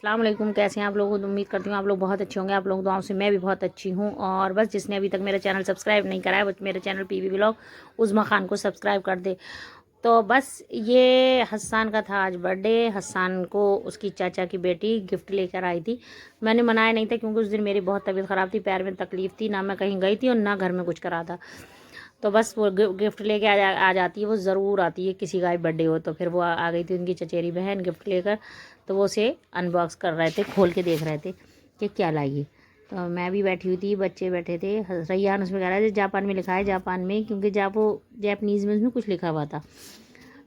अस्सलाम वालेकुम, कैसे हैं आप लोग। उम्मीद करती हूँ आप लोग बहुत अच्छे होंगे। आप लोग दुआओं से मैं भी बहुत अच्छी हूँ। और बस जिसने अभी तक मेरा चैनल सब्सक्राइब नहीं करा है वो मेरे चैनल पीवी व्लॉग उज़्मा खान को सब्सक्राइब कर दे। तो बस ये हस्सान का था आज बर्थडे। हस्सान को उसकी चाचा की बेटी गिफ्ट लेकर आई थी। मैंने मनाया नहीं था क्योंकि उस दिन मेरी बहुत तबीयत ख़राब थी, पैर में तकलीफ़ थी, ना मैं कहीं गई थी और ना घर में कुछ करा था। तो बस वो गिफ्ट लेके आ जाती है, वो ज़रूर आती है किसी का भी बर्थडे हो। तो फिर वो आ गई थी उनकी चचेरी बहन गिफ्ट लेकर। तो वो उसे अनबॉक्स कर रहे थे, खोल के देख रहे थे कि क्या लाइए। तो मैं भी बैठी हुई थी, बच्चे बैठे थे। रैयान उसमें कह रहा है जापान में लिखा है, जापान में, क्योंकि जैपनीज़ में उसमें कुछ लिखा हुआ था।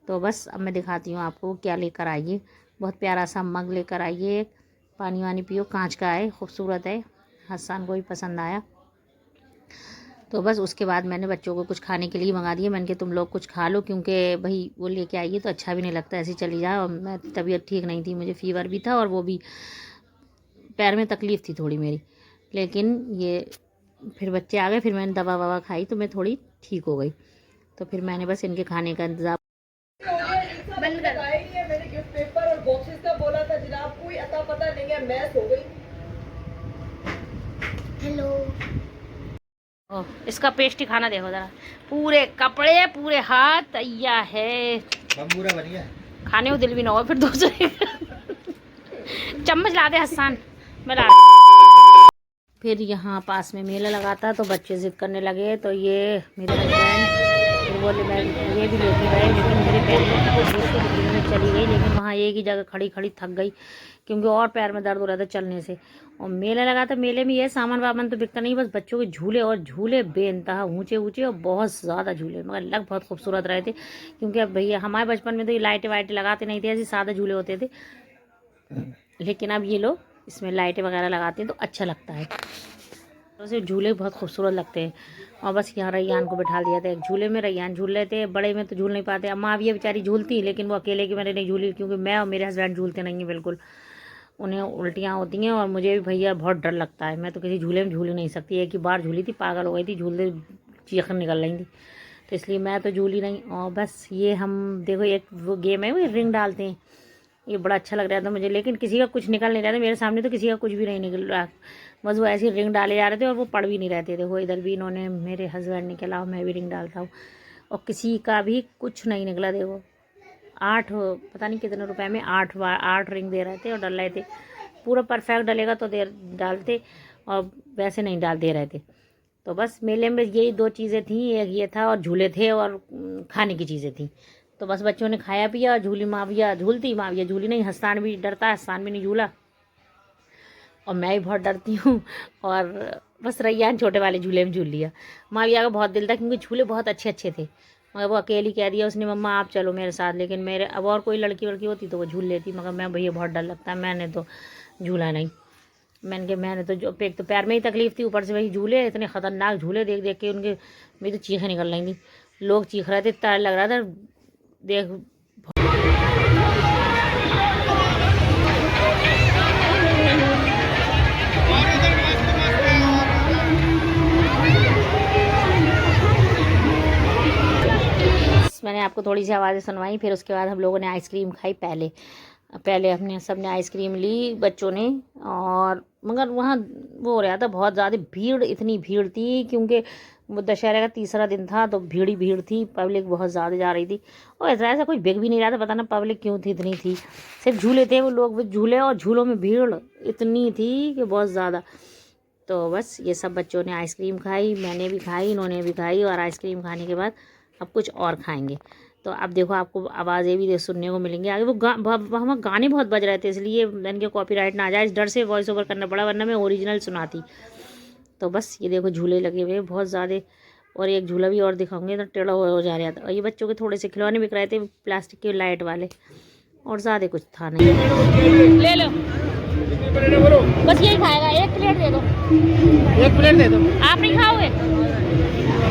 तो बस अब मैं दिखाती हूँ आपको क्या लेकर आइए। बहुत प्यारा सा मग लेकर आइए, पानी वानी पियो, कांच का है, खूबसूरत है, हस्सान को भी पसंद आया। तो बस उसके बाद मैंने बच्चों को कुछ खाने के लिए मंगा दिया। मैंने कहा तुम लोग कुछ खा लो, क्योंकि भाई वो लेके आइए तो अच्छा भी नहीं लगता ऐसे चली जाए। और मैं तबीयत ठीक नहीं थी, मुझे फ़ीवर भी था और वो भी पैर में तकलीफ़ थी थोड़ी मेरी। लेकिन ये फिर बच्चे आ गए, फिर मैंने दवा ववा खाई तो मैं थोड़ी ठीक हो गई। तो फिर मैंने बस इनके खाने का इंतज़ार बंद कर। मैंने गिफ्ट पेपर और बॉक्सेस का बोला था जनाब, कोई अता पता नहीं है, मैस हो गई। हेलो। ओह, इसका पेस्ट्री खाना देखो ज़रा, पूरे कपड़े पूरे हाथ तैयार है। बम्बूरा बन गया, खाने को दिल भी ना हो फिर दूसरे चम्मच ला दे हस्सान, मैं ला। फिर यहाँ पास में मेला लगा था तो बच्चे ज़िद करने लगे। तो ये मेरे हस्बैंड फिर बोले मैं ये भी लेके गए, लेकिन मेरे पैर में तकलीफ थी, लेकिन मैं चली गई। लेकिन वहाँ एक ही जगह खड़ी खड़ी थक गई, क्योंकि और पैर में दर्द हो रहा था चलने से। और मेला लगा था, मेले में ये सामान वामान तो बिकता नहीं, बस बच्चों के झूले, और झूले बेनतहा ऊँचे ऊँचे और बहुत ज़्यादा झूले, मगर लग बहुत खूबसूरत रहे थे। क्योंकि अब भैया हमारे बचपन में तो ये लाइटें वाइटें लगाते नहीं थे, ऐसे सादे झूले होते थे। लेकिन अब ये लोग इसमें लाइटें वगैरह लगाते हैं तो अच्छा लगता है। वैसे झूले बहुत खूबसूरत लगते हैं। और बस यहाँ रैयान को बिठा दिया था एक झूले में, रैयान झूल रहे थे, बड़े में तो झूल नहीं पाते। अम्मा भी बेचारी झूलती, लेकिन वो अकेले की मैंने नहीं झूली, क्योंकि मैं और मेरे हस्बैंड झूलते नहीं हैं बिल्कुल। उन्हें उल्टियाँ होती हैं और मुझे भी भैया बहुत डर लगता है। मैं तो किसी झूले में झूल ही नहीं सकती। एक ही बार झूली थी, पागल हो गई थी, झूलते चीख निकल रही थी, तो इसलिए मैं तो झूली नहीं। और बस ये हम देखो एक वो गेम है, वो रिंग डालते हैं, ये बड़ा अच्छा लग रहा था मुझे। लेकिन किसी का कुछ निकल नहीं रहा था मेरे सामने, तो किसी का कुछ भी नहीं निकल रहा, बस वो ऐसे रिंग डाले जा रहे थे और वो पड़ भी नहीं रहते थे। वो इधर भी इन्होंने, मेरे हस्बैंड ने कहला मैं भी रिंग डालता हूँ, और किसी का भी कुछ नहीं निकला। देखो 8 पता नहीं कितने रुपए में 8 रिंग दे रहे थे और डाल रहे थे। पूरा परफेक्ट डलेगा तो दे डालते, और वैसे नहीं डाल दे रहे थे। तो बस मेले में यही 2 चीज़ें थी, एक ये था और झूले थे और खाने की चीज़ें थी। तो बस बच्चों ने खाया पिया, झूली, माविया झूलती, माविया झूली नहीं, हस्सान भी डरता, हस्सान भी नहीं झूला, और मैं भी बहुत डरती हूँ। और बस रैयान छोटे वाले झूले में झूल लिया। माविया का बहुत दिल था, क्योंकि झूले बहुत अच्छे अच्छे थे, मगर वो अकेली कह दिया उसने मम्मा आप चलो मेरे साथ। लेकिन मेरे अब और कोई लड़की वड़की होती तो वो झूल लेती, मगर मैं भैया बहुत डर लगता है, मैंने तो झूला नहीं। मैंने कहा मैंने तो जो एक तो पैर में ही तकलीफ थी, ऊपर से वही झूले, इतने ख़तरनाक झूले देख देख के उनके मेरी तो चीखें निकल रही थी। लोग चीख रहे थे, इतना लग रहा था देख। मैंने आपको थोड़ी सी आवाज़ें सुनवाई, फिर उसके बाद हम लोगों ने आइसक्रीम खाई। पहले पहले हमने सब ने आइसक्रीम ली, बच्चों ने। और मगर वहाँ वो हो रहा था बहुत ज़्यादा भीड़, इतनी भीड़ थी, क्योंकि वो दशहरे का तीसरा दिन था तो भीड़ ही भीड़ थी, पब्लिक बहुत ज़्यादा जा रही थी। और ऐसा कुछ बिक भी नहीं रहा था, पता ना पब्लिक क्यों थी इतनी थी। सिर्फ झूले थे, वो लोग झूले, और झूलों में भीड़ इतनी थी कि बहुत ज़्यादा। तो बस ये सब बच्चों ने आइसक्रीम खाई, मैंने भी खाई, इन्होंने भी खाई। और आइसक्रीम खाने के बाद अब कुछ और खाएंगे। तो अब देखो आपको आवाज़ें भी सुनने को मिलेंगी आगे। वो वहाँ गाने बहुत बज रहे थे, इसलिए इनके कॉपीराइट ना आ जाए, इस डर से वॉइस ओवर करना पड़ा, वरना मैं ओरिजिनल सुनाती। तो बस ये देखो झूले लगे हुए बहुत ज़्यादा। और एक झूला भी और दिखाऊंगे तो टेढ़ा हो जा रहा था। और ये बच्चों के थोड़े से खिलौने बिक रहे थे, प्लास्टिक के लाइट वाले, और ज़्यादा कुछ था नहीं। ले लो, बस यही खाएगा, एक प्लेट दे दो, एक प्लेट दे दो। आप नहीं खाओगे?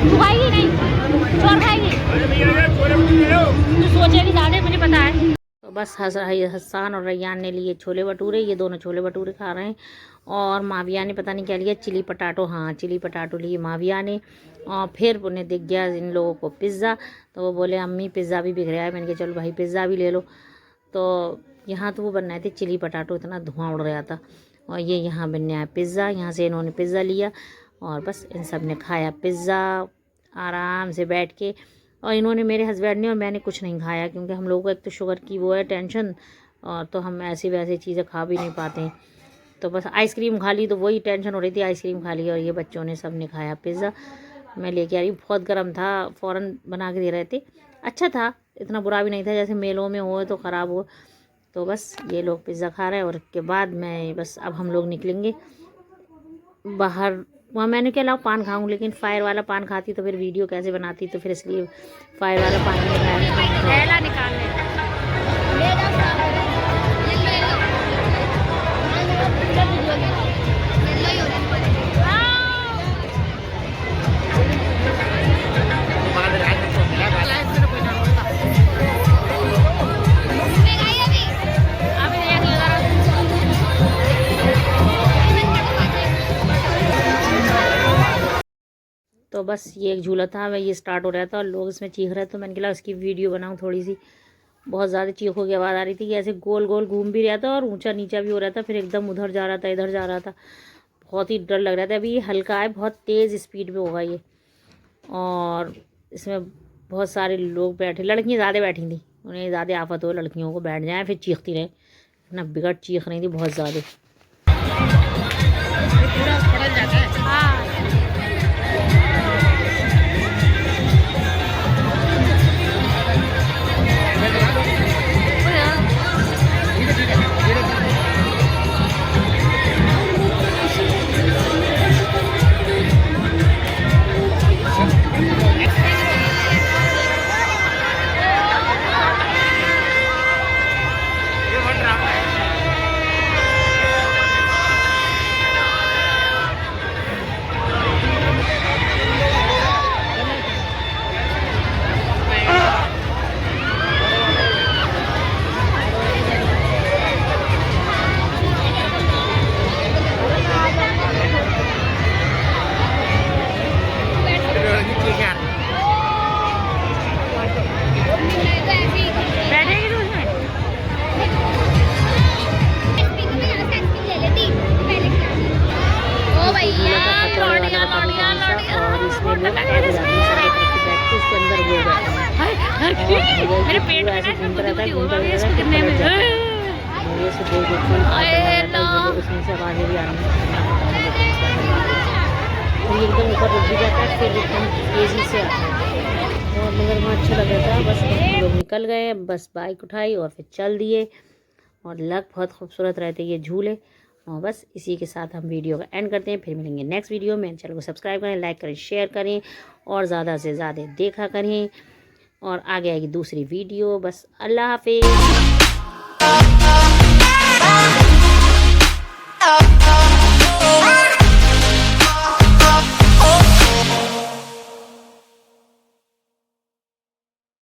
तू खाएगी नहीं, चोर खाएगी, तू सोचेगी ज़्यादा, मुझे पता है। तो बस हस्सान और रैयान ने लिए छोले भटूरे, ये दोनों छोले भटूरे खा रहे हैं। और माविया ने पता नहीं क्या लिया, चिली पटाटो, हाँ चिली पटाटो लिए माविया ने। और फिर उन्हें दिख गया इन लोगों को पिज़्ज़ा, तो वो बोले अम्मी पिज़्ज़ा भी बिक रहा है। मैंने कहा चलो भाई पिज़्ज़ा भी ले लो। तो यहाँ तो वो बन रहे थे चिली पटाटो, इतना धुआं उड़ रहा था। और ये यहाँ बनने आया पिज़्ज़ा, यहाँ से इन्होंने पिज़्ज़ा लिया और बस इन सब ने खाया पिज़्ज़ा आराम से बैठ के। और इन्होंने, मेरे हस्बैंड ने और मैंने कुछ नहीं खाया, क्योंकि हम लोगों को एक तो शुगर की वो है टेंशन, और तो हम ऐसी वैसी चीज़ें खा भी नहीं पाते हैं। तो बस आइसक्रीम खा ली, तो वही टेंशन हो रही थी, आइसक्रीम खा ली। और ये बच्चों ने सब ने खाया पिज़्ज़ा। मैं लेके आ रही, बहुत गर्म था, फ़ौरन बना के दे रहे थे। अच्छा था, इतना बुरा भी नहीं था जैसे मेलों में हो तो ख़राब हो। तो बस ये लोग पिज़्ज़ा खा रहे हैं और उसके बाद मैं बस अब हम लोग निकलेंगे बाहर। वहाँ मैंने क्या लाओ पान खाऊं, लेकिन फायर वाला पान खाती तो फिर वीडियो कैसे बनाती, तो फिर इसलिए फायर वाला पान निकालने। तो बस ये एक झूला था, मैं ये स्टार्ट हो रहा था और लोग इसमें चीख रहे थे, तो मैंने कहा इसकी वीडियो बनाऊं थोड़ी सी। बहुत ज़्यादा चीखों की आवाज़ आ रही थी कि ऐसे गोल गोल घूम भी रहा था और ऊंचा नीचा भी हो रहा था, फिर एकदम उधर जा रहा था इधर जा रहा था, बहुत ही डर लग रहा था। अभी ये हल्का है, बहुत तेज़ स्पीड में होगा ये। और इसमें बहुत सारे लोग बैठे, लड़कियाँ ज़्यादा बैठी थी, उन्हें ज़्यादा आफत हो लड़कियों को बैठ जाएँ फिर चीखती रहे, इतना बिगड़ चीख रही थी बहुत ज़्यादा। मेरे पेट में ऐसे घूमता रहता है, घूमता रहता है, गिरने में ये से देख देख के उसमें से आवाज़ें भी आनी फिर एकदम ऊपर रुक भी जाता है, फिर एकदम तेज़ी से आता है। और मगर वहाँ अच्छा लग रहा था। बस हम लोग निकल गए, बस बाइक उठाई और फिर चल दिए। और लग बहुत खूबसूरत रहते ये झूले। और बस इसी के साथ हम वीडियो का एंड करते हैं, फिर मिलेंगे नेक्स्ट वीडियो में। चैनल को सब्सक्राइब करें, लाइक करें, शेयर करें और ज़्यादा से ज़्यादा देखा करें। और आगे आएगी दूसरी वीडियो। बस अल्लाह हाफिज़।